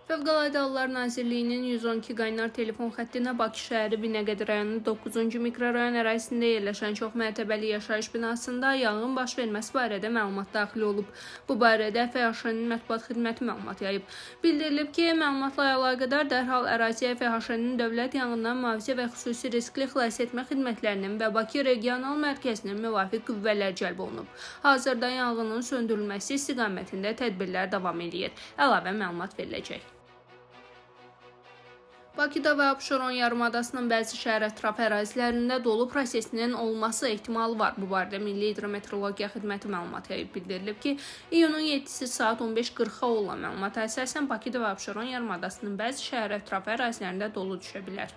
Fövqəladə Hallar Nazirliyinin 112 qaynar telefon xəttinə Bakı şəhəri Binəqədi rayonunun 9-cu mikrorayon ərazisində yerləşən çoxmərtəbəli yaşayış binasında yanğın baş verməsi barədə məlumat daxil olub. Bu barədə FHŞ-nin mətbuat xidməti məlumat yayıb. Bildirilib ki, məlumatla əlaqədar dərhal əraziyə FHŞ-nin Dövlət Yanğından Mühafizə və Xüsusi Riskli Xilasetmə Xidmətlərinin və Bakı Regional Mərkəzinin müvafiq qüvvələr cəlb olunub. Hazırda yanğının söndürülməsi istiqamətində tədbirlər davam edir. Əlavə məlumat veriləcək. Bakıda və Abşeron yarımadasının bəzi şəhər ətrafı ərazilərində dolu prosesinin olması ehtimalı var. Bu barədə Milli Hidrometeorologiya Xidməti məlumat yayıb. Bildirilib ki, iyunun 7-si saat 15:40-a olan məlumata əsasən Bakıda və Abşeron yarımadasının bəzi şəhər ətrafı ərazilərində dolu düşə bilər.